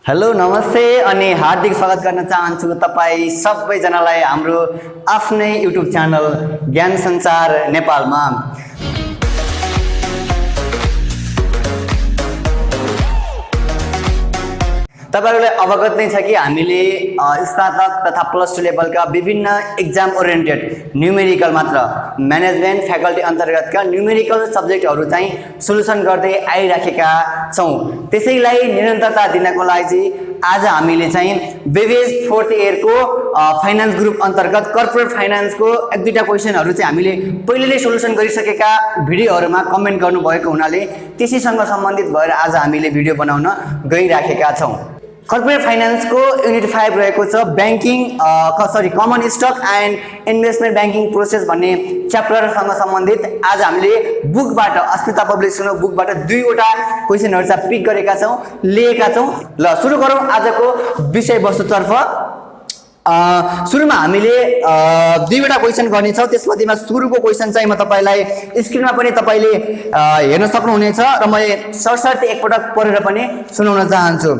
Hello नमस्ते अनि हार्दिक स्वागत गर्न चाहन्छु तपाई सबैजनालाई हाम्रो आफ्नै युट्युब च्यानल ज्ञान सञ्चार नेपालमा। तपाईहरुलाई अवगत नै छ कि हामीले स्नातक तथा प्लस 2 लेभलका विभिन्न एक्जाम ओरिएन्टेड न्यूमेरिकल मात्र म्यानेजमेन्ट फ्याकल्टी अन्तर्गतका न्यूमेरिकल सब्जेक्टहरु चाहिँ सोलुसन गर्दै आइराखेका छौं। त्यसैलाई निरन्तरता दिनको लागि आज हामीले चाहिँ बेबेज 4th इयर को फाइनान्स ग्रुप अन्तर्गत कर्पोरेट फाइनान्स को एक दुईटा क्वेशनहरु चाहिँ हामीले पहिलेनै सोलुसन गरिसकेका भिडियोहरुमा कमेन्ट गर्नु भएको हुनाले त्यसैसँग सम्बन्धित भएर आज हामीले भिडियो बनाउन गइराखेका छौं। कर्पोरेट फाइनान्स को युनिट 5 रहेको छ banking common stock and investment banking process भन्ने च्याप्टरसँग सम्बन्धित आज हामीले बुकबाट अस्मिता पब्लिकेसनको बुकबाट दुईवटा क्वेशनहरु चाहिँ पिक गरेका छौं लिएका छौं। ल सुरु गरौं आजको विषयवस्तुतर्फ। सुरुमा हामीले दुईवटा क्वेशन गर्ने छौं। त्यसमध्येमा सुरुको क्वेशन चाहिँ म तपाईलाई स्क्रिनमा पनि तपाईले हेर्न सक्नुहुनेछ र म सरसर्ती एकपटक पढेर पनि सुनाउन चाहन्छु।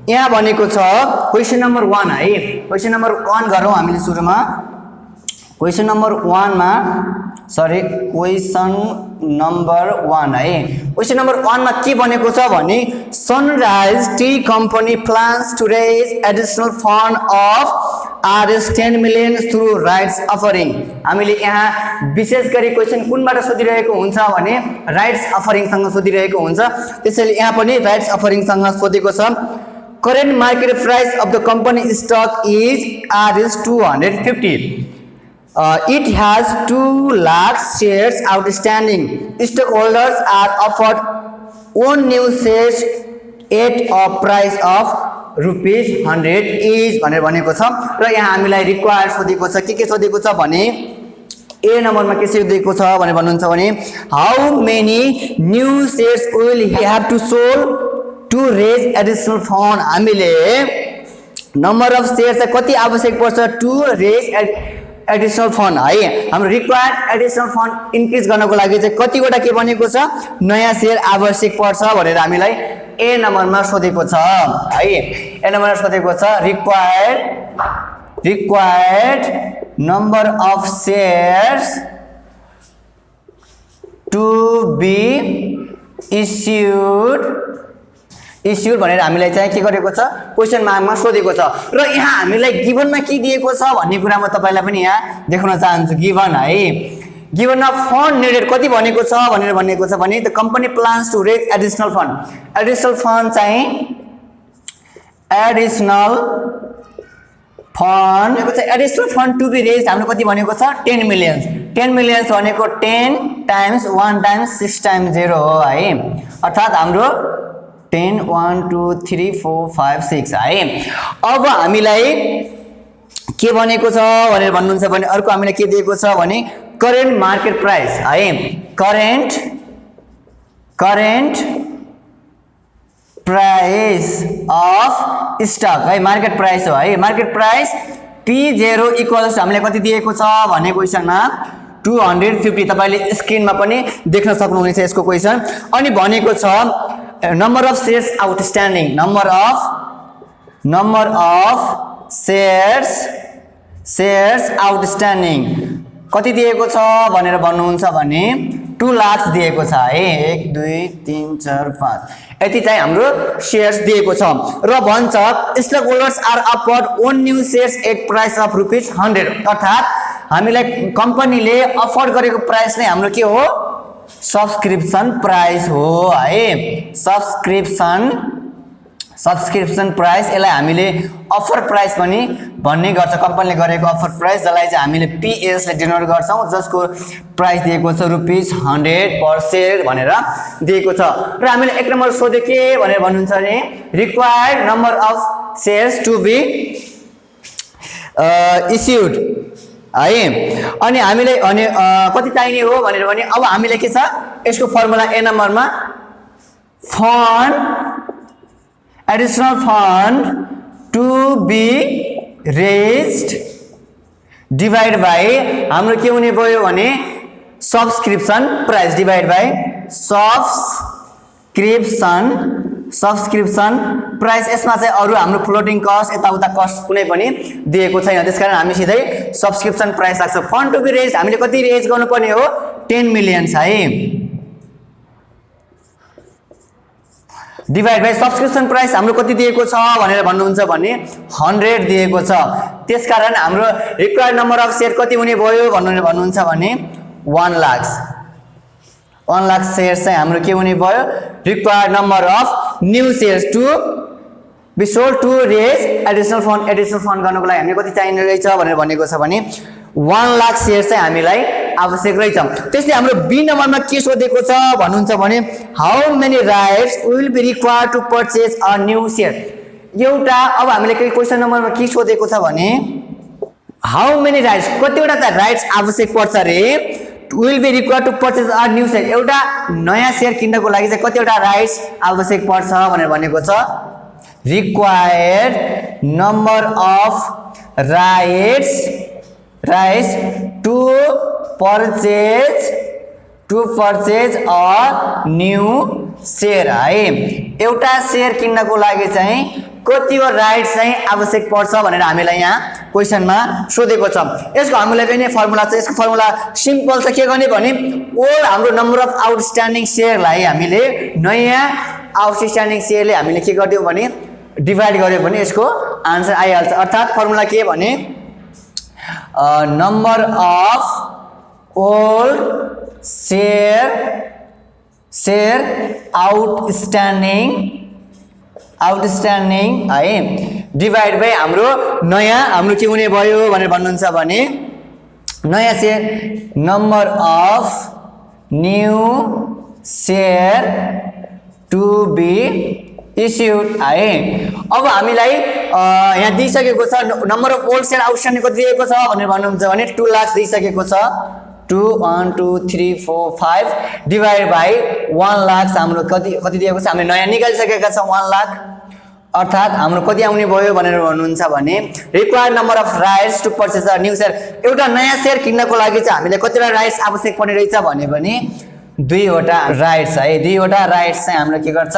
यहाँ भनेको छ क्वेशन नम्बर 1 है। क्वेशन नम्बर 1 गरौँ हामीले सुरुमा। क्वेशन नम्बर 1 मा क्वेशन नम्बर 1 है। क्वेशन नम्बर 1 मा के भनेको छ भने sunrise tea company plans to raise additional fund of Rs 10 million through rights offering. हामीले यहाँ विशेष गरी क्वेशन कुनबाट सोधिरहेको हुन्छ भने राइट्स अफरिङ सँग सोधिरहेको हुन्छ। त्यसैले यहाँ पनि राइट्स अफरिङ सँग सोधेको छ। Current market price of the company stock is Rs 250. It has 2 lakh shares outstanding. Stockholders are offered 1 new shares at a price of ₹100 each भनेर भनेको छ। र यहाँ हामीलाई रिक्वायर्ड सोधेको छ के सोधेको छ भने ए नम्बरमा के सोधेको छ भनेर भन्नुहुन्छ भने how many new shares will he have to sold to raise additional fund. हामीले नम्बर अफ शेयर्स चाहिँ कति आवश्यक पर्छ टु रेज एडिशनल फन्ड है। हाम्रो रिक्वायर्ड एडिशनल फन्ड इन्क्रिज गर्नको लागि चाहिँ कतिवटा के भनेको छ नयाँ शेयर आवश्यक पर्छ भनेर हामीलाई ए नम्बरमा सोधेको छ है। ए नम्बरमा सोधेको छ required number of shares to be issued भनेर हामीलाई चाहिँ के गरेको छ क्वेशन मार्कमा सोधेको छ। र यहाँ हामीलाई गिभनमा के दिएको छ भन्ने कुरा म तपाईलाई पनि यहाँ देखाउन चाहन्छु। गिभन है गिभनमा फन्ड निडेड कति भनेको छ भनेर भनेको छ भने the company plans to raise additional fund. Additional fund चाहिँ additional fund to be raise हाम्रो कति भनेको छ 10 मिलियन। 10 मिलियन भनेको 10 टाइम्स 1 टाइम्स 6 टाइम्स 0 हो है। अर्थात हाम्रो 10 1 2 3 4 5 6 है। अब हामीलाई के भनेको छ भनेर भन्नुहुन्छ भने अर्को हामीलाई के दिएको छ भने करेन्ट मार्केट प्राइस है। करेन्ट प्राइस अफ स्टक है मार्केट प्राइस हो है। मार्केट प्राइस P0 इक्वल्स हामीलाई कति दिएको छ भन्ने क्वेशनमा 250। तपाईले स्क्रिनमा पनि देख्न सक्नुहुनेछ यसको क्वेशन। अनि भनेको छ number of shares outstanding. Number of shares outstanding कति दिएको छ भनेर भन्नुहुन्छ भने 2 लाख दिएको छ है। 1 2 3 4 5 यति चाहिँ हाम्रो शेयर्स दिएको छ। र भन्छ stock holders are offered 1 new shares at price of ₹100। अर्थात हामीलाई कम्पनीले अफर्ड गरेको प्राइस नै हाम्रो के हो सब्सक्रिप्सन प्राइस हो है। सब्सक्रिप्सन प्राइस यसलाई हामीले अफर प्राइस पनि भन्ने गर्छ। कम्पनीले गरेको अफर प्राइस जसलाई चाहिँ हामीले PS ले डिनोट गर्छौं जसको प्राइस दिएको छ ₹100 पर शेयर भनेर दिएको छ। र हामीले एक नम्बर सोधे के भनेर भन्नुहुन्छ भने required number of shares to be issued है। अनि हामीले भने कति चाहिने हो भनेर भने अब हामीले के छ यसको फर्मुला ए नम्बरमा additional fund to be raised divide by हाम्रो के हुने भयो भने subscription price divide by subscription subscription price. यसमा चाहिँ अरू हाम्रो फ्लोटिङ कस्ट यताउता कस्ट कुनै पनि दिएको छैन, त्यसकारण हामी सिधै सब्सक्रिप्सन प्राइस लाग्छ। फन्ड टु बी रेज हामीले कति रेज गर्नुपर्ने हो 10 मिलियन है, डिभाइड बाइ सब्सक्रिप्सन प्राइस हाम्रो कति दिएको छ भनेर भन्नुहुन्छ भने 100 दिएको छ। त्यसकारण हाम्रो रिक्वायर्ड नम्बर अफ सेयर कति हुने भयो भनेर भन्नुहुन्छ भने 1 लाख। 1 लाख सेयर चाहिँ हाम्रो के हुने भयो, required number of new shares to be sold to raise additional fund. Additional fund गर्नको लागि हामीले कति चाहिने रहेछ भनेर भनेको छ भने 1 लाख सेयर चाहिँ हामीलाई आवश्यक रहेछ। त्यसले हाम्रो बी नम्बरमा के सोधेको छ भन्नुहुन्छ भने how many rights will be required to purchase a new share. एउटा अब हामीले क्वेसन नम्बरमा के सोधेको छ भने हाउ मेनी राइट्स, कतिवटा त राइट्स आवश्यक पर्छ रे, will be required to purchase a new share. एउटा नयाँ सेयर किन्नको लागि चाहिँ कतिवटा राइट्स आवश्यक पर्छ भनेर भनेको छ, required number of rights to purchase a new share है। एउटा सेयर किन्नको लागि चाहिँ कतिवटा राइट्स चाहिँ आवश्यक पर्छ भनेर हामीलाई यहाँ क्वेसनमा सोधेको छ। यसको हामीलाई पनि फर्मुला छ। यसको फर्मुला सिम्पल छ, के गर्ने भने ओल्ड हाम्रो नम्बर अफ आउटस्ट्यान्डिङ सेयरलाई हामीले नयाँ आउटस्ट्यान्डिङ सेयरले हामीले के गर्यौँ भने डिभाइड गर्यो भने यसको आन्सर आइहाल्छ। अर्थात् फर्मुला के भने number of old share outstanding है डिभाइड बाइ हाम्रो नयाँ हाम्रो के हुने भयो भनेर भन्नुहुन्छ भने नयाँ share number of new share to be issued है। अब हामीलाई यहाँ दिइसकेको छ number of old share outstanding कति दिएको छ भनेर भन्नुहुन्छ भने 2 लाख दिइसकेको छ। 2 1 2 3 4 5 डिभाइड बाइ 1 लाख हाम्रो कति दिएको छ, हामीले नयाँ निकालिसकेका छौँ 1 लाख। अर्थात् हाम्रो कति आउने भयो भनेर भन्नुहुन्छ भने required number of rights to purchase a new share. एउटा नयाँ सेयर किन्नको लागि चाहिँ हामीले कतिवटा राइट्स आवश्यक पर्ने रहेछ भने 2वटा राइट्स है। 2वटा राइट्स चाहिँ हाम्रो के गर्छ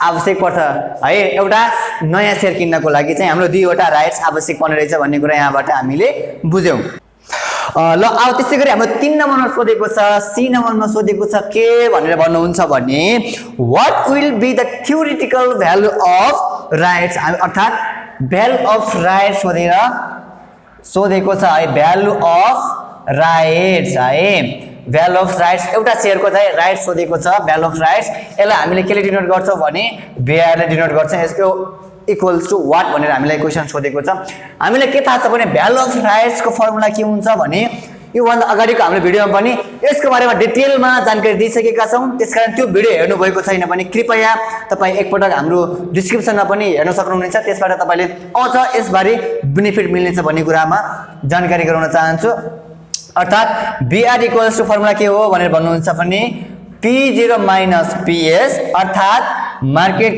आवश्यक पर्छ है। एउटा नयाँ सेयर किन्नको लागि चाहिँ हाम्रो 2वटा राइट्स आवश्यक पर्ने रहेछ भन्ने कुरा यहाँबाट हामीले बुझ्यौँ। ल अब त्यसै गरी हाम्रो 3 नम्बरमा सोधेको छ, सी नम्बरमा सोधेको छ के भनेर भन्नुहुन्छ भने what will be the theoretical value of rights. अर्थात् भ्यालु अफ राइट्स सोधेको छ है, भ्यालु अफ राइट्स है। भ्यालु अफ राइट्स एउटा सेयरको चाहिँ राइट्स सोधेको छ, भ्यालु अफ राइट्स। यसलाई हामीले केले डिनोट गर्छौँ भने बेआरले डिनोट गर्छौँ। यसको इक्वल्स टु वाट भनेर हामीलाई क्वेसन सोधेको छ। हामीलाई के थाहा छ भने भ्यालु अफ राइट्सको फर्मुला के हुन्छ भने योभन्दा अगाडिको हाम्रो भिडियोमा पनि यसको बारेमा डिटेलमा जानकारी दिइसकेका छौँ। त्यसकारण त्यो भिडियो हेर्नुभएको छैन भने कृपया तपाईँ एकपटक हाम्रो डिस्क्रिप्सनमा पनि हेर्न सक्नुहुनेछ। त्यसबाट तपाईँले अझ यसबारे बेनिफिट मिल्नेछ भन्ने कुरामा जानकारी गराउन चाहन्छु। अर्थात् बिआर इक्वल्स टु फर्मुला के हो भनेर भन्नुहुन्छ भने P0 माइनस PS अर्थात्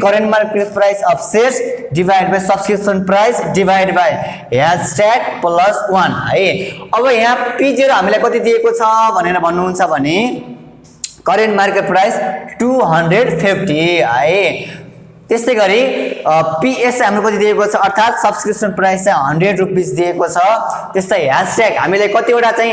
current market price of shares divide by subscription price divide by #+1 है। अब यहाँ P0 हामीलाई कति दिएको छ भनेर भन्नुहुन्छ भने करेन्ट मार्केट प्राइस 250 है। त्यस्तै गरी PS हाम्रो कति दिएको छ अर्थात् सब्सक्रिप्सन प्राइस चाहिँ 100 रुपीस दिएको छ। त्यस्तै # हामीले कतिवटा चाहिँ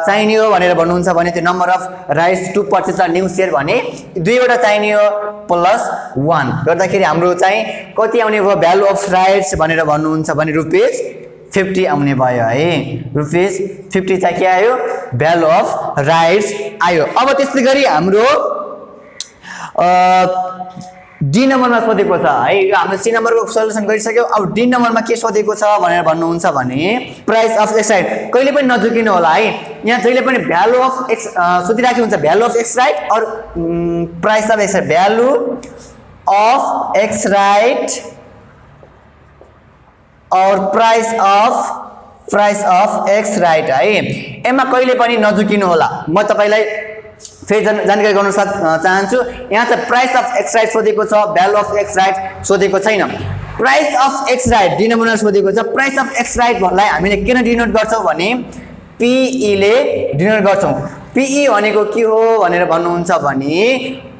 चाहिने हो भनेर भन्नुहुन्छ भने त्यो number of rights to purchase a new share भने 2वटा चाहिने हो +1 गर्दाखेरि हाम्रो चाहिँ कति आउने भयो भ्यालु अफ राइट्स भनेर भन्नुहुन्छ भने ₹50 आउने भयो है। ₹50 चाहिँ के आयो भ्यालु अफ राइट्स आयो। अब त्यस्तै गरी हाम्रो डी नम्बरमा सोधेको छ है। यो हाम्रो सी नम्बरको सल्युसन गरिसक्यौ। अब डी नम्बरमा के सोधेको छ भनेर भन्नुहुन्छ भने प्राइस अफ एक्स राइट। कहिले पनि नझुकिनु होला है, यहाँ जहिले पनि भ्यालु अफ एक्स सोधिराखेको हुन्छ, भ्यालु अफ एक्स राइट और price of x right, value of x right और प्राइस अफ एक्स राइट है। यसमा कहिले पनि नझुकिनु होला। म तपाईलाई फेरि जानकारी गराउन चाहन्छु। यहाँ चाहिँ प्राइस अफ एक्स राइट सोधेको छ, भ्यालु अफ एक्स राइट सोधेको छैन। Price of x right D नम्बरमा सोधेको छ। प्राइस अफ एक्स राइट भन्नलाई हामीले किन डिनोट गर्छौँ भने PE ले डिनोट गर्छौँ। PE भनेको के हो भनेर भन्नुहुन्छ भने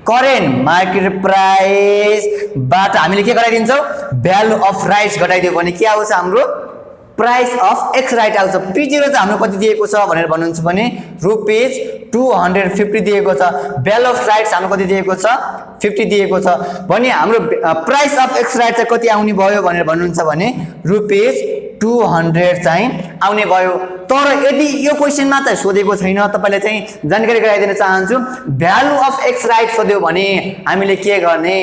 करेन्ट मार्केट प्राइसबाट हामीले के गराइदिन्छौँ भ्यालु अफ राइट्स घटाइदियो भने के आउँछ हाम्रो प्राइस अफ एक्स राइट आउँछ P0 चाहिँ हाम्रो कति दिएको छ भनेर भन्नुहुन्छ भने रुपीज 250 दिएको छ भ्यालु अफ राइट्स हाम्रो कति दिएको छ 50 दिएको छ भने हाम्रो प्राइस अफ एक्स राइट चाहिँ कति आउने भयो भनेर भन्नुहुन्छ भने रुपीज 200 चाहिँ आउने भयो तर यदि यो क्वेशनमा चाहिँ सोधेको छैन तपाईले चाहिँ जानकारी गराइदिन चाहन्छु भ्यालु अफ एक्स राइट सोध्यो भने हामीले के गर्ने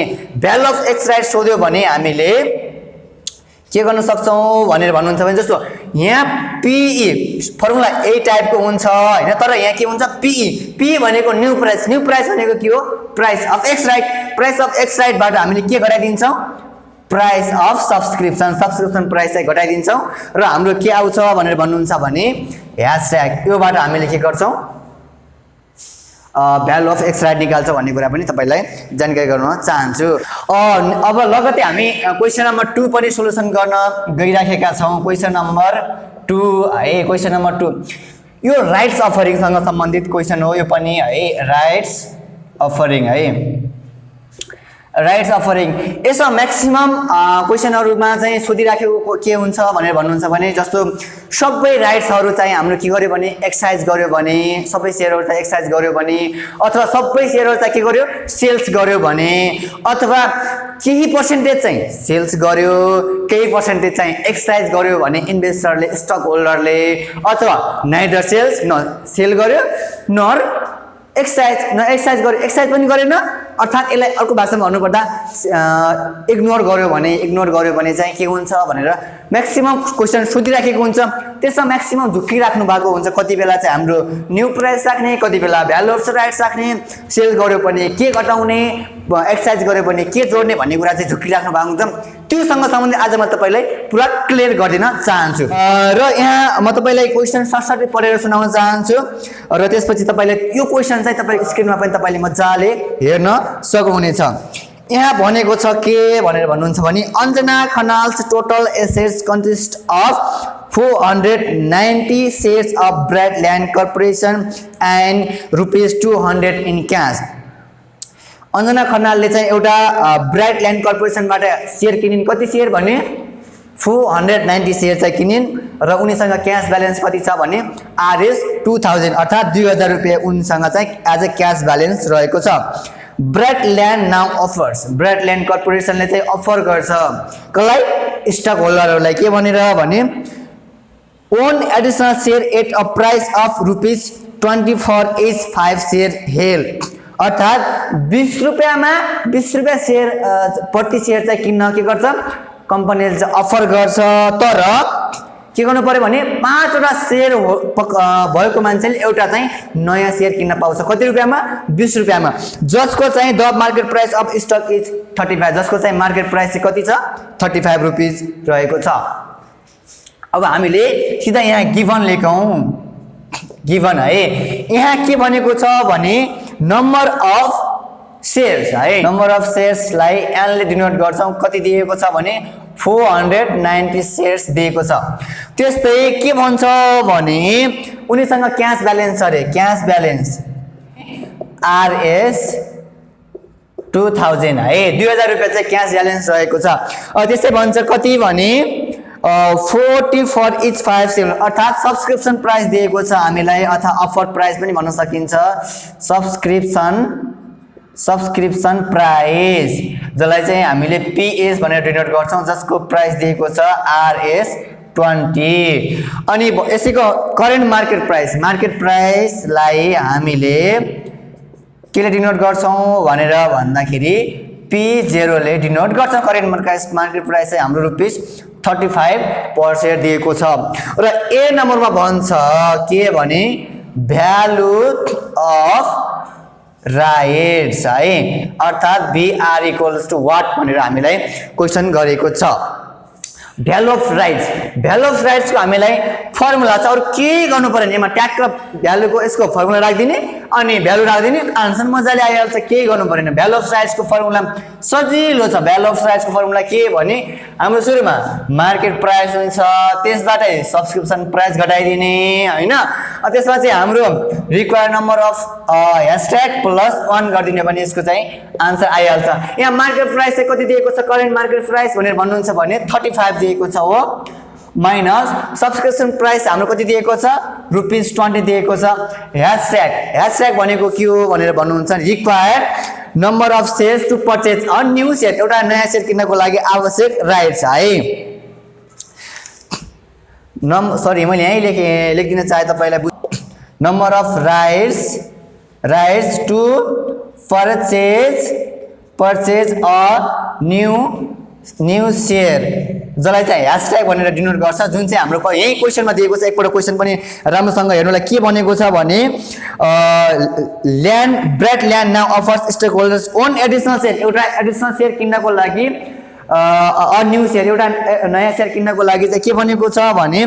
भ्यालु अफ एक्स राइट सोध्यो भने हामीले के गर्न सक्छौं भनेर भन्नुहुन्छ भने जस्तो यहाँ PE फर्मुला ए टाइपको हुन्छ हैन तर यहाँ के हुन्छ PE भनेको न्यू प्राइस भनेको के हो प्राइस अफ एक्स राइट बाट हामीले के गराइदिन्छौं प्राइस अफ सब्सक्रिप्सन प्राइस चाहिँ घटाइदिन्छौं र हाम्रो के आउँछ भनेर भन्नुहुन्छ भने # योबाट हामीले के गर्छौं भ्यालु अफ एक्स राइट निकाल्छ भन्ने कुरा पनि तपाईलाई जानकारी गराउन चाहन्छु अब लगतै हामी क्वेशन नम्बर 2 पनि सोलुसन गर्न गइराखेका छौं क्वेशन नम्बर 2 है क्वेशन नम्बर 2 यो राइट्स अफरिङ सँग सम्बन्धित क्वेशन हो यो पनि है राइट्स अफरिङ है राइट्स अफरिङ यसमा म्याक्सिमम क्वेशनहरुमा चाहिँ सोधिराखेको के हुन्छ भनेर भन्नुहुन्छ भने जस्तो सबै राइट्सहरु चाहिँ हाम्रो के गर्यो भने एक्सर्साइज गर्यो भने सबै शेयरहरु चाहिँ एक्सर्साइज गर्यो भने अथवा सबै शेयरहरु चाहिँ के गर्यो सेल्स गर्यो भने अथवा केही पर्सेन्टेज चाहिँ सेल्स गर्यो केही पर्सेन्टेज चाहिँ एक्सर्साइज गर्यो भने इन्भेस्टरले स्टक होल्डरले अथवा नाइदर सेल्स न सेल गर्यो नर एक्सर्साइज गर्यो एक्सर्साइज पनि गरेन अर्थात यसलाई अर्को भाषामा भन्नुपर्दा इग्नोर गर्यो भने चाहिँ के हुन्छ भनेर म्याक्सिमम क्वेशन सोधिराखेको हुन्छ त्यसमा म्याक्सिमम झुक्किराख्नु भएको हुन्छ कति बेला चाहिँ हाम्रो न्यू प्राइस राख्ने कति बेला भ्यालु अफ राइट्स राख्ने सेल गर्यो भने के घटाउने एक्सर्साइज गर्यो भने के जोड्ने भन्ने कुरा चाहिँ झुक्किराख्नु भएको हुन्छ त्योसँग सम्बन्धित आज म तपाईलाई पुरा क्लियर गरिदिन चाहन्छु र यहाँ म तपाईलाई क्वेशन सरसर्ती पढेर सुनाउन चाहन्छु र त्यसपछि तपाईले यो क्वेशन चाहिँ तपाईको स्क्रिनमा पनि तपाईले मजाले हेर्न सक्नुहुनेछ यहाँ भनेको छ के भनेर भन्नुहुन्छ भने Anjana Khanal's total assets consist of 490 shares of Bradland Corporation and ₹200 in cash अन्जना खनालले चाहिँ एउटा ब्राडल्यान्ड कर्पोरेसनबाट शेयर किनिन् कति शेयर भने 490 शेयर चाहिँ किनिन् र उनीसँग क्याश ब्यालेन्स कति छ भने RS 2000 अर्थात 2000 रुपैयाँ उनीसँग चाहिँ एज अ क्याश ब्यालेन्स रहेको छ ब्राडल्यान्ड नाउ अफर्स ब्राडल्यान्ड कर्पोरेसनले चाहिँ अफर गर्छ कसलाई स्टक होल्डरहरुलाई के भनेर भने one additional share at a price of ₹20 for each 5 share held अर्थात 20 रुपैयाँमा 20 रुपैयाँ शेयर प्रति शेयर चाहिँ किन्न के गर्छ कम्पनीले चाहिँ अफर गर्छ तर के गर्नु पर्यो भने 5 वटा शेयर भएको मान्छेले एउटा चाहिँ नयाँ शेयर किन्न पाउँछ कति रुपैयाँमा 20 रुपैयाँमा जसको चाहिँ the market price of stock is 35 जसको चाहिँ मार्केट प्राइस चाहिँ कति छ 35 रुपैयाँ रहेको छ अब हामीले सिधा यहाँ गिवन लेखौं गिवन है यहाँ के भनेको छ भने नम्बर अफ शेयर्स है नम्बर अफ शेयर्स लाई n ले डिनोट गर्छौं कति दिएको छ भने 490 शेयर्स दिएको छ त्यस्तै के भन्छ भने उनीसँग क्याश ब्यालेन्स अरे क्याश ब्यालेन्स RS 2000 है 2000 रुपैयाँ चाहिँ क्याश ब्यालेन्स रहेको छ त्यस्तै भन्छ कति भने 40 for each 5 share अर्थात सब्स्क्रिप्सन प्राइस दिएको छ हामीलाई अथवा अफर प्राइस पनि भन्न सकिन्छ सब्स्क्रिप्सन प्राइस जसलाई चाहिँ हामीले PS भनेर डिनोट गर्छौं जसको प्राइस दिएको छ RS 20 अनि यसैको करेन्ट मार्केट प्राइस लाई हामीले केले डिनोट गर्छौं भनेर भन्दाखेरि P0 ले डिनोट गर्छ करेन्ट मार्केट प्राइस चाहिँ हाम्रो ₹35 पर शेयर दिएको छ र ए नम्बरमा भन्छ के भने भ्यालु अफ राइट्स है अर्थात VR = what भनेर हामीलाई क्वेशन गरेको छ भ्यालु अफ राइट्स को हामीलाई फर्मुला छ अरु के गर्नु पर्दैन यसमा ट्याक्क भ्यालुको यसको फर्मुला राख्दिने अनि भ्यालु राख्दिने आन्सर मजाले आइहाल्छ केही गर्नु पर्दैन भ्यालु अफ राइट्स को फर्मुला सजिलो छ भ्यालु अफ राइट्स को फर्मुला के भने हाम्रो सुरुमा मार्केट प्राइस हुन्छ त्यसबाटै सब्स्क्रिप्सन प्राइस घटाइदिने हैन त्यसपछि हाम्रो रिक्वायर्ड नम्बर अफ # +1 गर्दिने भने यसको चाहिँ आन्सर आइहाल्छ यहाँ मार्केट प्राइस चाहिँ कति दिएको छ करेन्ट मार्केट प्राइस भनेर भन्नुहुन्छ भने 35 दिएको छ हो माइनस सब्स्क्रिप्सन प्राइस हाम्रो कति दिएको छ ₹20 दिएको छ # भनेको के हो भनेर भन्नुहुन्छ required number of shares to purchase a new share एउटा नयाँ शेयर किन्नको लागि आवश्यक राइट्स है मैले यही लेखिदिन चाहे तपाईलाई number of rights to purchase a new share जसलाई चाहिँ # भनेर डिनोट गर्छ जुन चाहिँ हाम्रो यही क्वेशनमा दिएको छ एकपल्ट क्वेशन पनि राम्रोसँग हेर्नुलाई के भनेको छ भने Bright Land now offers stake holders one additional share एउटा एडिसनल शेयर किन्नको लागि अ न्यू शेयर एउटा नयाँ शेयर किन्नको लागि चाहिँ के भनेको छ भने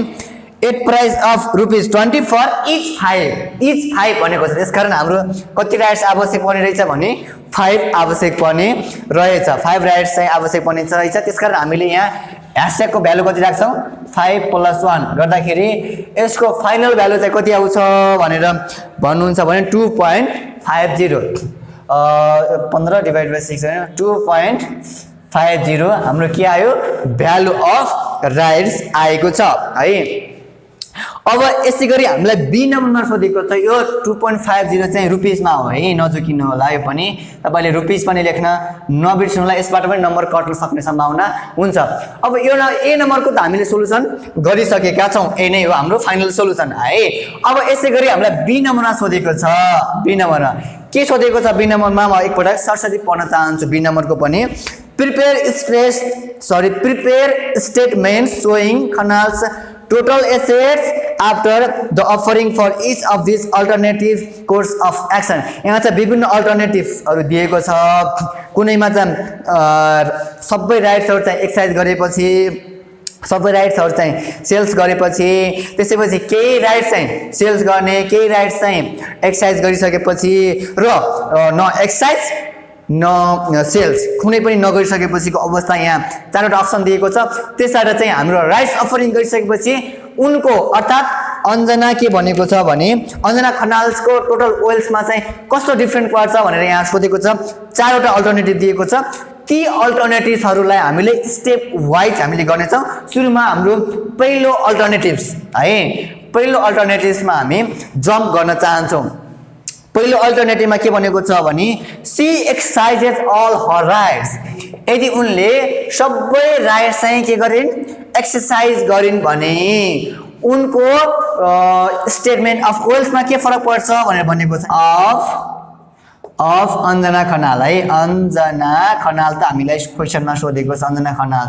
at price of ₹20 for each 5 भनेको छ त्यसकारण हाम्रो कति राइट्स आवश्यक पर्ने रहेछ भने 5 आवश्यक पर्ने रहेछ 5 राइट्स चाहिँ आवश्यक पर्ने रहेछ त्यसकारण हामीले यहाँ # को भ्यालु कति राख्छौं 5 + 1 गर्दाखेरि यसको फाइनल भ्यालु चाहिँ कति आउँछ भनेर भन्नुहुन्छ भने 2.50 15 डिवाइड बाइ 6 हैन 2.50 हाम्रो के आयो भ्यालु अफ राइट्स आएको छ है अब यसै गरी हामीलाई बी नम्बरमा सोधेको छ यो 2.50 चाहिँ रुपीसमा हो है नजुकिनु होला यो पनि तपाईले रुपीस पनि लेख्न नबिर्सनु होला यसबाट पनि नम्बर कट्न सक्ने सम्भावना हुन्छ अब यो ए नम्बरको त हामीले सोलुसन गरिसकेका छौं ए नै हो हाम्रो फाइनल सोलुसन है अब यसै गरी हामीलाई बी नम्बरमा सोधेको छ बी नम्बरमा के सोधेको छ बी नम्बरमा म एकपटक सरसरी पढ्न चाहन्छु बी नम्बरको पनि prepare statement showing Khanal's total assets after the offering for each of these alternative course of action यहाँ चाहिँ विभिन्न अल्टरनेटिभ्सहरु दिएको छ कुनैमा चाहिँ सबै राइट्सहरु चाहिँ एक्सरसाइज गरेपछि सबै राइट्सहरु चाहिँ सेल्स गरेपछि त्यसैपछि केही राइट्स चाहिँ सेल्स गर्ने केही राइट्स चाहिँ एक्सरसाइज गरिसकेपछि र न एक्सरसाइज न सेल्स कुनै पनि नगरिसकेपछिको अवस्था यहाँ चारवटा अप्सन दिएको छ त्यसबाट चाहिँ हाम्रो राइट्स अफरिङ गरिसकेपछि उनको अर्थात अन्जना के भनेको छ भने अन्जना खनाल्सको टोटल वेल्थमा चाहिँ कस्तो डिफरेन्ट पर्छ भनेर यहाँ सोधेको छ चारवटा अल्टरनेटिभ दिएको छ ती अल्टरनेटिभ्सहरुलाई हामीले स्टेप वाइज हामीले गर्ने छौं सुरुमा हाम्रो पहिलो अल्टरनेटिभ्स है पहिलो अल्टरनेटिभ्समा हामी जम्प गर्न चाहन्छौं पहिलो अल्टरनेटिभमा के भनेको छ भने she exercises all her rights यदि उनले सबै राइट्स चाहिँ के गरिन् एक्सरसाइज गरिन् भने उनको स्टेटमेन्ट अफ वेल्थमा के फरक पर्छ भनेर भनेको छ अफ अन्जना खनाल है अन्जना खनाल त हामीलाई क्वेशनमा सोधेको छ अन्जना खनाल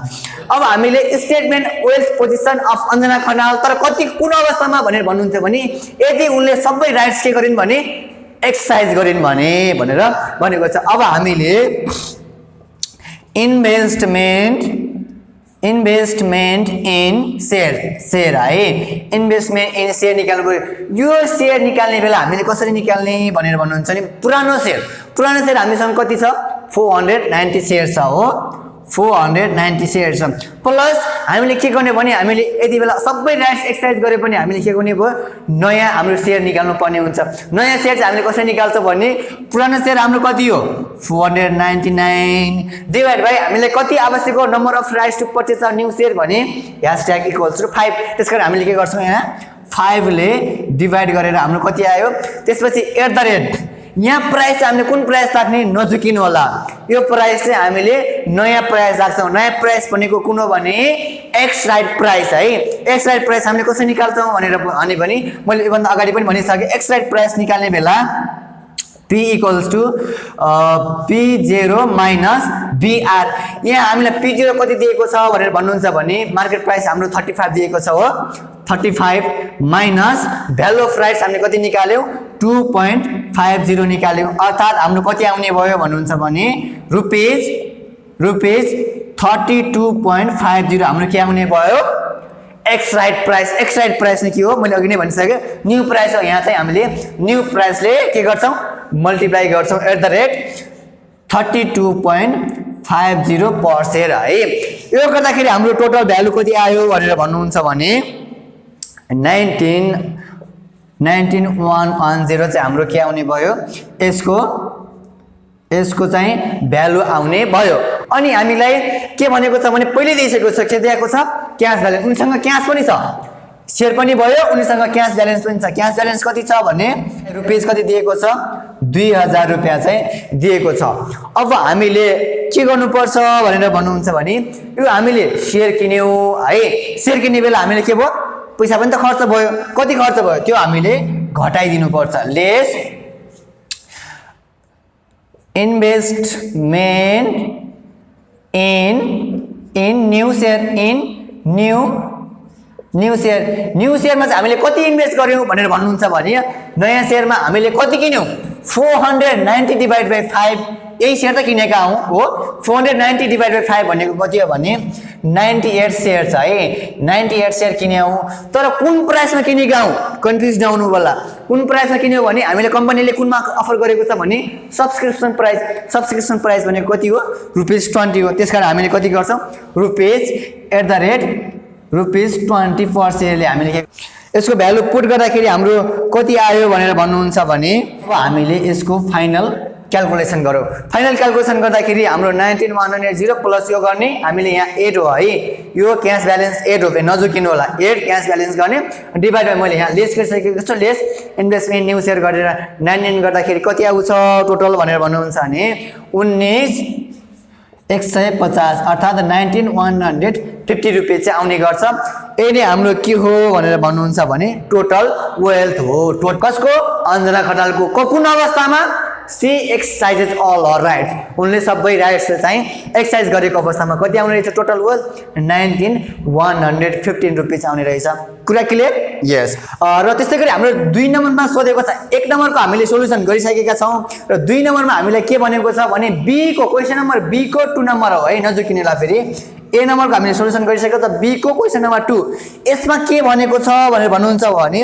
अब हामीले statement wealth position of Anjana Khanal तर कति कुन अवस्थामा भनेर भन्नुहुन्छ भने यदि उनले सबै राइट्स के गरिन् भने एक्सरसाइज गरिन् भने भनेर भनेको छ अब हामीले इन्भेस्टमेन्ट इन शेयर है इन्भेस्टमेन्ट इन शेयर निकाल्नु यो शेयर निकाल्ने बेला हामीले कसरी निकाल्ने भनेर भन्नुहुन्छ नि पुरानो शेयर हामीसँग कति छ 490 शेयर छ हो 490 शेयर छ प्लस हामीले के गर्ने भने हामीले यति बेला सबै राइट्स एक्सरसाइज गरे पनि हामीले के गर्ने भयो नयाँ हाम्रो शेयर निकाल्नु पर्ने हुन्छ नयाँ शेयर चाहिँ हामीले कसरी निकाल्छौं भने पुरानो शेयर हाम्रो कति हो 499 डिवाइड बाइ हामीले कति आवश्यक हो number of rights to purchase a new share भने #= 5 त्यसकारण हामीले के गर्छौं यहाँ 5 ले डिवाइड गरेर हाम्रो कति आयो त्यसपछि एट द रेट यहाँ प्राइस हामीले कुन प्राइस राख्ने नझुकिनु होला यो प्राइस चाहिँ हामीले नयाँ प्राइस राख्छौं नयाँ प्राइस भनेको कुन हो भने एक्स राइट प्राइस है एक्स राइट प्राइस हामीले कसरी निकाल्छौं भनेर भने मैले योभन्दा अगाडि पनि भनिसके एक्स राइट प्राइस निकाल्ने बेला P = P0 - BR यहाँ हामीलाई P0 कति दिएको छ भनेर भन्नुहुन्छ भने मार्केट प्राइस हाम्रो 35 दिएको छ हो 35 माइनस भ्यालु अफ राइट्स हामीले कति निकाल्यौ 2.50 निकाल्यौ अर्थात हाम्रो कति आउने भयो भन्नुहुन्छ भने रुपीस 32.50 हाम्रो के आउने भयो एक्स राइट प्राइस नै के हो मैले अघि नै भनिसके न्यू प्राइस हो यहाँ चाहिँ हामीले न्यू प्राइसले के गर्छौं मल्टिप्लाई गर्छौं @32.50 पर शेयर है यो गर्दाखेरि हाम्रो टोटल भ्यालु कति आयो भनेर भन्नुहुन्छ भने 19110 चाहिँ हाम्रो के आउने भयो यसको चाहिँ भ्यालु आउने भयो अनि हामीलाई के भनेको छ भने पहिले दिइसकेको छ के दिएको छ क्याश ब्यालेन्स उनीसँग क्याश पनि छ शेयर पनि भयो उनीसँग क्याश ब्यालेन्स पनि छ क्याश ब्यालेन्स कति छ भने रुपैयाँ कति दिएको छ 2000 रुपैयाँ चाहिँ दिएको छ अब हामीले के गर्नुपर्छ भनेर भन्नुहुन्छ भने यो हामीले शेयर किन्यौ है शेयर किन्ने बेला हामीले के भयो पैसा पनि त खर्च भयो कति खर्च भयो त्यो हामीले घटाइदिनु पर्छ lace investment in new share new शेयरमा चाहिँ हामीले कति इन्भेस्ट गर्यौं भनेर भन्नुहुन्छ भने नयाँ शेयरमा हामीले कति किन्यौं 490 डिवाइड बाइ 5 यही शेयर त किनेका हो 490 डिवाइड बाइ 5 भनेको कति हो भने 98 शेयर छ है 98 शेयर किन्यौं तर कुन प्राइसमा किनेका हौ कन्फ्युज नहुनु होला कुन प्राइसमा किन्यौ भने हामीले कम्पनीले कुनमा अफर गरेको छ भने सब्स्क्रिप्सन प्राइस भनेको कति हो ₹20 हो त्यसकारण हामीले कति गर्छौं ₹20 पर शेयरले हामीले यसको भ्यालु पुट गर्दाखेरि हाम्रो कति आयो भनेर भन्नुहुन्छ भने हामीले यसको फाइनल क्याल्कुलेसन गरौँ फाइनल क्याल्कुलेसन गर्दाखेरि हाम्रो 19110 प्लस यो गर्ने हामीले यहाँ 8 हो है यो क्याश ब्यालेन्स 8 हो नजुकिनु होला 8 क्याश ब्यालेन्स गर्ने डिभाइड बाइ मैले यहाँ लेस गरिसकेको छु लेस इन्भेस्टमेन्ट न्यू शेयर गरेर 99 गर्दाखेरि कति आउँछ टोटल भनेर भन्नुहुन्छ भने 19150 अर्थात 19150 रुपैयाँ चाहिँ आउने गर्छ यही नै हाम्रो के हो भनेर भन्नुहुन्छ भने टोटल वेल्थ हो कसको अञ्जना खनालको कुन अवस्थामा सी एक्सर्साइजेज अल हर राइट्स उनले सबै राइट्स चाहिँ एक्सर्साइज गरेको अवस्थामा कति आउने रहेछ टोटल वेल्थ 19115 रुपैयाँ आउने रहेछ कुरा क्लियर यस र त्यस्तै गरी हाम्रो 2 नम्बरमा सोधेको छ 1 नम्बरको हामीले सोलुसन गरिसकेका छौं र 2 नम्बरमा हामीलाई के भनेको छ भने बी को क्वेशन नम्बर बी को 2 नम्बर हो है नजुकिनेला फेरि ए नम्बरको हामीले सोलुसन गरिसकेको छ बी को क्वेशन नम्बर 2 यसमा के भनेको छ भनेर भन्नुहुन्छ भने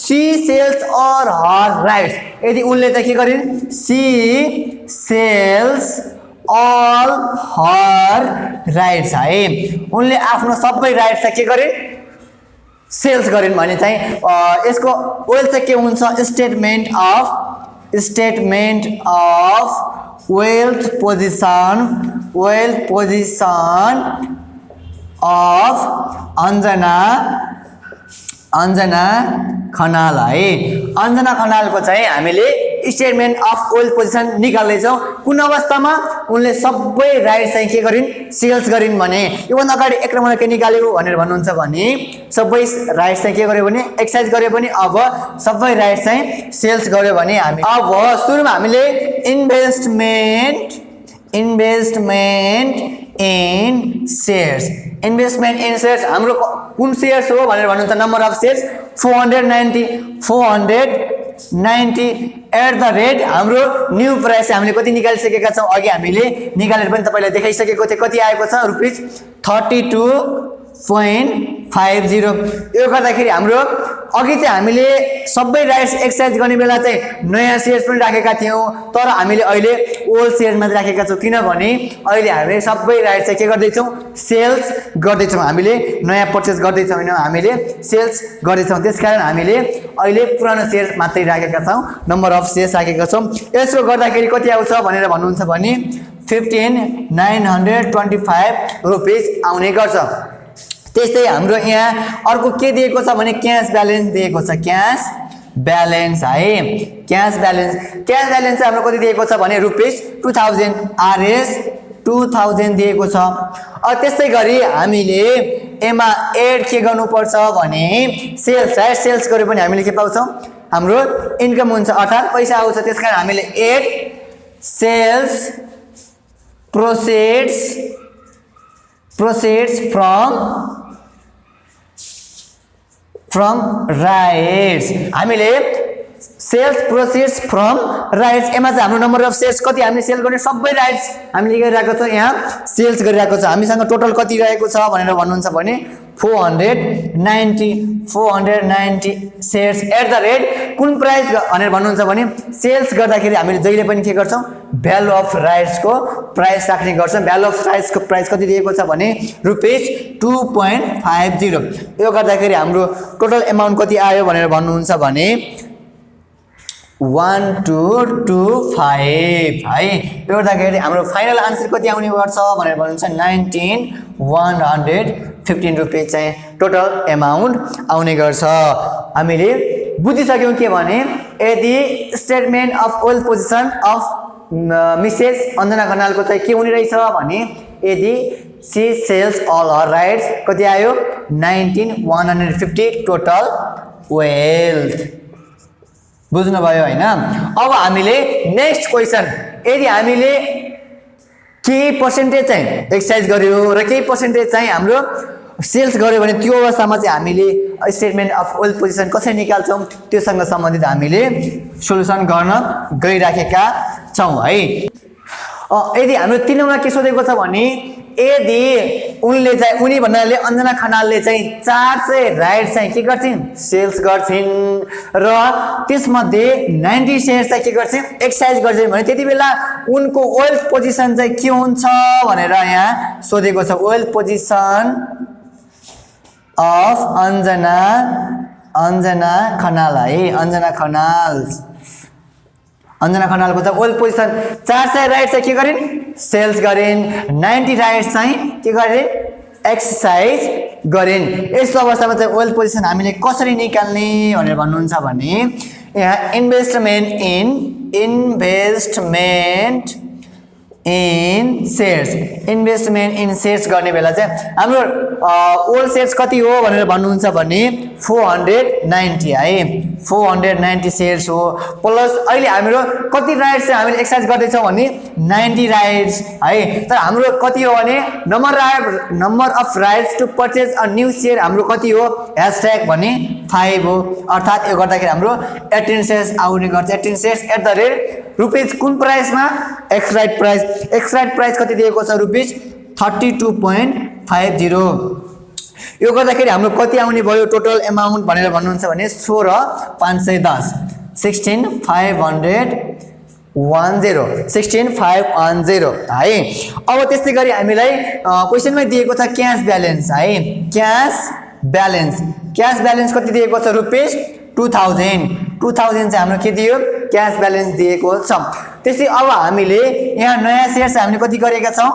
she sells all her rights यदि उनले चाहिँ के गरिन् she sells all her rights है उनले आफ्नो सबै राइट्स चाहिँ के गरिन् सेल्स गरिन् भने चाहिँ यसको वेल्थ चाहिँ के हुन्छ statement of wealth position of Anjana Khanal है अञ्जना खनालको चाहिँ हामीले स्टेटमेन्ट अफ वेल्थ पोजिसन निकाल्दैछौँ कुन अवस्थामा उनले सबै राइट्स चाहिँ के गरिन् सेल्स गरिन् भने योभन्दा अगाडि 1 नम्बरमा के निकाल्यो भनेर भन्नुहुन्छ भने सबै राइट्स चाहिँ के गर्यो भने एक्सर्साइज गर्यो भने अब सबै राइट्स चाहिँ सेल्स गर्यो भने हामी अब सुरुमा हामीले इन्भेस्टमेन्ट इन शेयर्स हाम्रो कुन शेयर्स हो भनेर भन्नुहुन्छ नम्बर अफ शेयर्स 490 हाम्रो न्यू प्राइस हामीले कति निकालिसकेका छौं अघि हामीले निकालेर पनि तपाईलाई देखाइसकेको थिए कति आएको छ ₹32.50 यो गर्दाखेरि हाम्रो अघि चाहिँ हामीले सबै राइट्स एक्सर्साइज गर्ने बेला चाहिँ नयाँ शेयर्स पनि राखेका थियौं तर हामीले अहिले ओल्ड शेयर्स मात्र राखेका छौं किनभने अहिले हामीले सबै राइट्स चाहिँ के गर्दै छौं सेल्स गर्दै छौं हामीले नयाँ पर्चेज गर्दै छैनौं हामीले सेल्स गर्दै छौं त्यसकारण हामीले अहिले पुरानो शेयर मात्रै राखेका छौं नम्बर अफ शेयर्स राखेका छौं यसो गर्दाखेरि कति आउँछ भनेर भन्नुहुन्छ भने 15925 रुपैयाँ आउने गर्छ त्यस्तै हाम्रो यहाँ अर्को के दिएको छ भने क्याश ब्यालेन्स दिएको छ क्याश ब्यालेन्स हाम्रो कति दिएको छ भने ₹2000 आरएस 2000 दिएको छ त्यस्तै गरी हामीले एमा एड के गर्नुपर्छ भने सेल्स गर्यो भने हामीले के पाउँछौं हाम्रो इन्कम हुन्छ अर्थात पैसा आउँछ त्यसकारण हामीले add sales proceeds from rights हामीले सेल्स प्रोसिड्स फ्रम राइट्स एमा चाहिँ हाम्रो नम्बर अफ सेयर्स कति हामीले सेल गर्ने सबै राइट्स हामीले गरिरहेको छ यहाँ सेल्स गरिरहेको छ हामीसँग टोटल कति रहेको छ भनेर भन्नुहुन्छ भने 490 सेयर्स एट द रेट कुन प्राइस भनेर भन्नुहुन्छ भने सेल्स गर्दाखेरि हामीले जहिले पनि के गर्छौं भ्यालु अफ राइट्स को प्राइस राख्ने गर्छौं भ्यालु अफ राइट्स को प्राइस कति दिएको छ भने रुपीस 2.50 यो गर्दाखेरि हाम्रो टोटल अमाउन्ट कति आयो भनेर भन्नुहुन्छ भने 1225 है यो गर्दाखेरि हाम्रो फाइनल आन्सर कति आउने गर्छ भनेर भन्नुहुन्छ 19115 रुपैयाँ चाहिँ टोटल अमाउन्ट आउने गर्छ हामीले बुझिसक्यौं के भने यदि statement of wealth position of Mrs Anjana खनालको चाहिँ के हुने रहेछ भने यदि C sells all her rights कति आयो 19150 टोटल वेल्थ बुझ्नुभयो हैन अब हामीले नेक्स्ट क्वेशन यदि हामीले केही पर्सेन्टेज चाहिँ एक्सरसाइज गर्यो र केही पर्सेन्टेज चाहिँ हाम्रो सेल्स गर्यो भने त्यो अवस्थामा चाहिँ हामीले स्टेटमेन्ट अफ वेल्थ पोजिसन कसरी निकाल्छौं त्योसँग सम्बन्धित हामीले सोलुसन गर्न गइराखेका छौं है यदि हाम्रो 3 नम्बरमा के सोधेको छ भने यदि उनले चाहिँ उनी भन्नाले अञ्जना खनालले चाहिँ 400 राइट्स चाहिँ के गर्छिन् सेल्स गर्छिन् र त्यसमध्ये 90 शेयर्स चाहिँ के गर्छिन् एक्सरसाइज गर्छिन् भने त्यतिबेला उनको वेल्थ पोजिसन चाहिँ के हुन्छ भनेर यहाँ सोधेको छ wealth position of Anjana Khanal है अञ्जना खनालको त वेल्थ पोजिसन 400 राइट्स चाहिँ के गरिन् सेल्स गरिन् 90 राइट्स चाहिँ के गरिन् एक्सरसाइज गरिन् यस्तो अवस्थामा चाहिँ वेल्थ पोजिसन हामीले कसरी निकाल्ने भनेर भन्नुहुन्छ भने यहाँ इन्भेस्टमेन्ट इन शेयर्स गर्ने बेला चाहिँ हाम्रो ओल्ड शेयर्स कति हो भनेर भन्नुहुन्छ भने 490 है 490 शेयर्स हो प्लस अहिले हाम्रो कति राइट्स चाहिँ हामीले एक्सरसाइज गर्दै छौं भने 90 राइट्स है तर हाम्रो कति हो भने number of rights to purchase a new share हाम्रो कति हो # भने 5 हो अर्थात यो गर्दाखेरि हाम्रो 18 शेयर्स आउने गर्छ 18 shares at the rate rupees कुन प्राइसमा एक्स राइट प्राइस कति दिएको छ रुपीस 32.50 यो गर्दाखेरि हाम्रो कति आउने भयो टोटल अमाउन्ट भनेर भन्नुहुन्छ भने 16510 16510 है अब त्यस्तै गरी हामीलाई क्वेशनमै दिएको छ क्याश ब्यालेन्स है क्याश ब्यालेन्स कति दिएको छ रुपीस 2000 चाहिँ हाम्रो के दियो क्याश ब्यालेन्स दिएको छ त्यसै अब हामीले यहाँ नयाँ शेयर्स हामीले कति गरेका छौं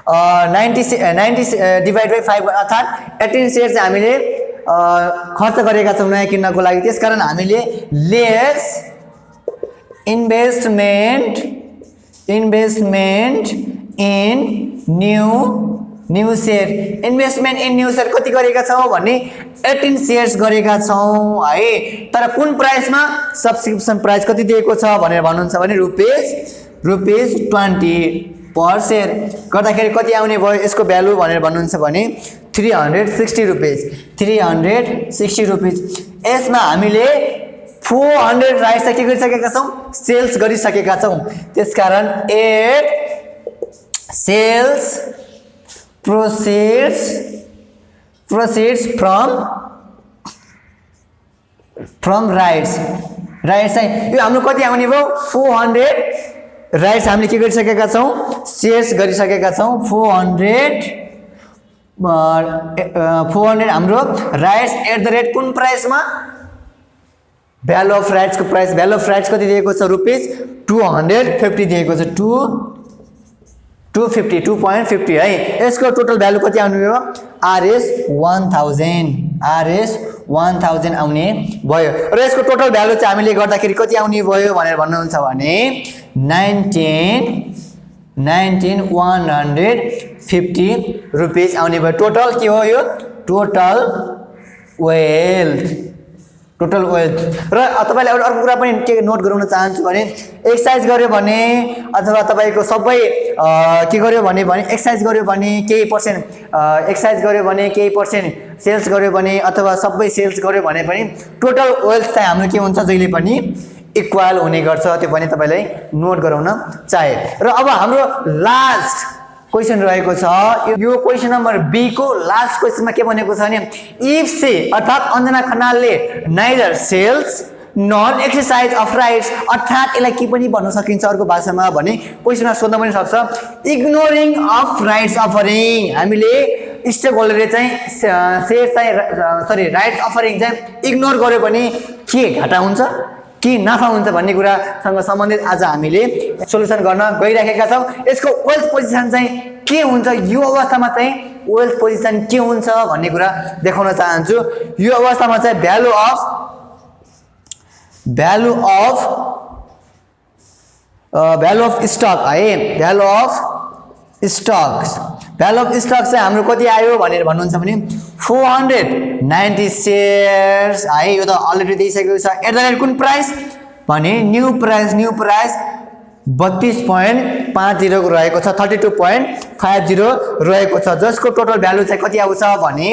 90 डिवाइड बाइ 5 अर्थात 18 शेयर्स चाहिँ हामीले खर्च गरेका छौं नयाँ किन्नको लागि त्यसकारण हामीले lace investment in new share investment in new share कति गरेका छौं भन्ने 18 शेयर्स गरेका छौं है तर कुन प्राइसमा सब्स्क्रिप्सन प्राइस कति दिएको छ भनेर भन्नुहुन्छ भने रुपीस 20 पर शेयर गर्दाखेरि कति आउने भयो यसको भ्यालु भनेर भन्नुहुन्छ भने 360 रुपीस यसमा हामीले 400 राइट्स के गरिसकेका छौं सेल्स गरिसकेका छौं त्यसकारण सेल्स proceeds from rights चाहिँ यो हाम्रो कति आउने भयो 400 राइट्स हामीले के गरिसकेका छौं शेयर्स गरिसकेका छौं 400 हाम्रो राइट्स एट द रेट कुन प्राइसमा भ्यालु अफ राइट्स को प्राइस भ्यालु अफ राइट्स कति दिएको छ रुपीस 250 दिएको छ 250 है यसको टोटल भ्यालु कति आउने भयो RS 1000 आउने भयो र यसको टोटल भ्यालु चाहिँ हामीले गर्दाखेरि कति आउने भयो भनेर भन्नुहुन्छ भने 19150 रुपीस आउने भयो टोटल के हो यो टोटल वेल्थ टोटल वेल्थ। र तपाईले अर्को कुरा पनि के नोट गराउन चाहन्छु भने एक्सरसाइज गर्यो भने अथवा तपाईको सबै के गर्यो भने एक्सरसाइज गर्यो भने केही पर्सेन्ट एक्सरसाइज गर्यो भने केही पर्सेन्ट सेल्स गर्यो भने अथवा सबै सेल्स गर्यो भने पनि टोटल वेल्थ चाहिँ हाम्रो के हुन्छ जहिले पनि इक्वल हुने गर्छ। त्यो पनि तपाईलाई नोट गराउन चाहे। र अब हाम्रो लास्ट क्वेशन रहेको छ यो क्वेशन नम्बर बी को लास्ट क्वेशनमा के भनेको छ भने इफ से अर्थात अन्जना खनालले neither sells nor exercise of rights अर्थात यसलाई के पनि भन्न सकिन्छ अर्को भाषामा भने क्वेशनमा सोध्न पनि सक्छ इग्नोरिङ अफ राइट्स अफरिङ हामीले स्टेक होल्डरले चाहिँ सेयर चाहिँ राइट्स अफरिङ चाहिँ इग्नोर गर्यो भने के घाटा हुन्छ के नाफा हुन्छ भन्ने कुरासँग सम्बन्धित आज हामीले सोलुसन गर्न गइराखेका छौं। यसको वेल्थ पोजिसन चाहिँ के हुन्छ यो अवस्थामा चाहिँ वेल्थ पोजिसन के हुन्छ भन्ने कुरा देखाउन चाहन्छु। यो अवस्थामा चाहिँ भ्यालु अफ स्टक है भ्यालु अफ स्टक चाहिँ हाम्रो कति आयो भनेर भन्नुहुन्छ भने 490 शेयर्स है। यो त अलरेडी दिइसकेको छ। एट द रेट कुन प्राइस भने न्यू प्राइस 32.50 को रहेको छ 32.50 रहेको छ जसको टोटल भ्यालु चाहिँ कति आउँछ भने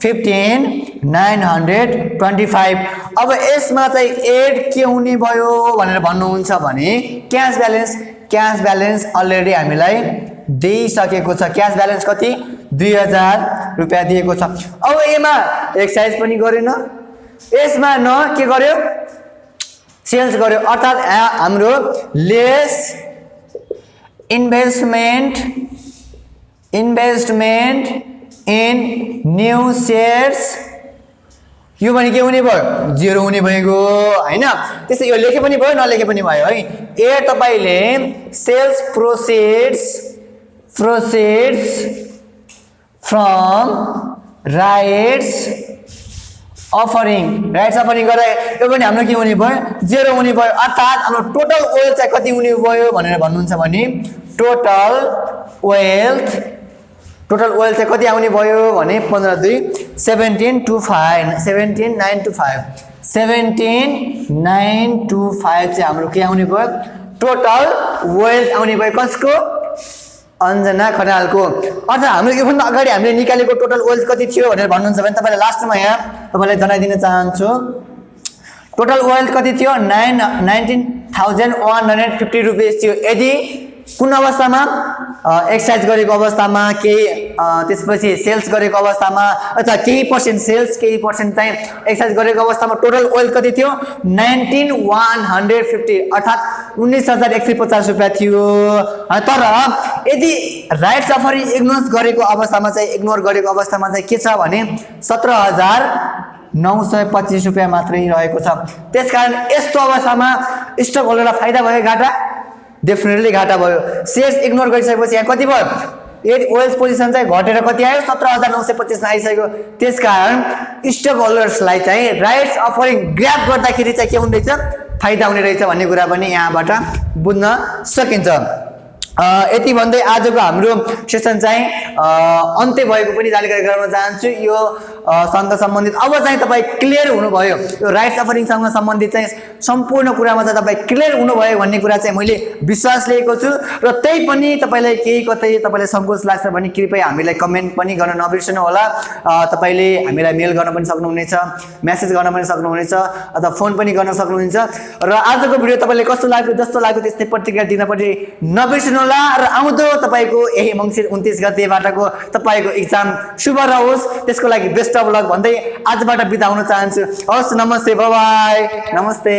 15,925। अब यसमा चाहिँ एड के हुने भयो भनेर भन्नुहुन्छ भने क्याश ब्यालेन्स अलरेडी हामीलाई दिइसकेको छ। क्याश ब्यालेन्स कति 2000 रुपैयाँ दिएको छ। अब यसमा एक्सरसाइज पनि गरेन यसमा न के गर्यो सेल्स गर्यो अर्थात हाम्रो lace investment in new shares यो भने के हुने भयो जेरो हुने भएको हैन। त्यसै यो लेखे पनि भयो नलेखे पनि भयो है। ए तपाईले sells proceeds from rights offering गरे यो पनि हाम्रो के हुने भयो जेरो हुने भयो अर्थात हाम्रो टोटल वेल्थ चाहिँ कति हुने भयो भनेर भन्नुहुन्छ भने टोटल वेल्थ चाहिँ कति आउने भयो भने 15 17,925 चाहिँ हाम्रो के आउने भयो टोटल वेल्थ आउने भयो कसको अन्जना खनालको। अर्थात हाम्रो योभन्दा अगाडि हामीले निकालेको टोटल वेल्थ कति थियो भनेर भन्नुहुन्छ भने तपाईलाई लास्टमा यहाँ तपाईलाई जनाइदिन चाहन्छु टोटल वेल्थ कति थियो 19,150 रुपैयाँ थियो। यदि कुन अवस्थामा एक्सरसाइज गरेको अवस्थामा केही त्यसपछि सेल्स गरेको अवस्थामा अथवा केही पर्सेन्ट सेल्स केही पर्सेन्ट चाहिँ एक्सरसाइज गरेको अवस्थामा टोटल वेल्थ कति थियो 19,150 अर्थात 19,150 रुपैयाँ थियो। तर यदि राइट्स अफरिङ इग्नोर गरेको अवस्थामा चाहिँ के छ भने 17,925 रुपैयाँ मात्रै रहेको छ। त्यसकारण यस्तो अवस्थामा स्टक होल्डरलाई फाइदा भयो घाटा डेफिनेटली घाटा भयो। सेयर्स इग्नोर गरिसकेपछि यहाँ कति भयो वेल्थ पोजिसन चाहिँ घटेर कति आयो 17,925 मा आइसक्यो। त्यसकारण स्टक होल्डर्सलाई चाहिँ राइट्स अफरिङ ग्र्याब गर्दाखेरि चाहिँ के हुँदैछ फाइदा हुने रहेछ भन्ने कुरा पनि यहाँबाट बुझ्न सकिन्छ। यति भन्दै आजको हाम्रो सेसन चाहिँ अन्त्य भएको पनि जानकारी गराउन चाहन्छु। यो सँग सम्बन्धित अब चाहिँ तपाई क्लियर हुनुभयो यो राइट्स अफरिङसँग सम्बन्धित चाहिँ सम्पूर्ण कुरामा चाहिँ तपाई क्लियर हुनुभयो भन्ने कुरा चाहिँ मैले विश्वास लिएको छु। र त्यही पनि तपाईलाई केही कतै तपाईलाई संकोच लाग्छ भने कृपया हामीलाई कमेन्ट पनि गर्न नबिर्सनु होला। तपाईले हामीलाई मेल गर्न पनि सक्नुहुनेछ मेसेज गर्न पनि सक्नुहुनेछ अथवा फोन पनि गर्न सक्नुहुन्छ। र आजको भिडियो तपाईलाई कस्तो लाग्यो जस्तो लाग्यो त्यस्तै प्रतिक्रिया दिन पनि नबिर्सनु होला। र आउँदो तपाईको यही मंसिर 29 गतेबाटको तपाईको एक्जाम शुभ रहोस् त्यसको लागि बेस्ट अफ लक भन्दै आजबाट बिदा हुन चाहन्छु। हवस् नमस्ते बाइ बाइ नमस्ते।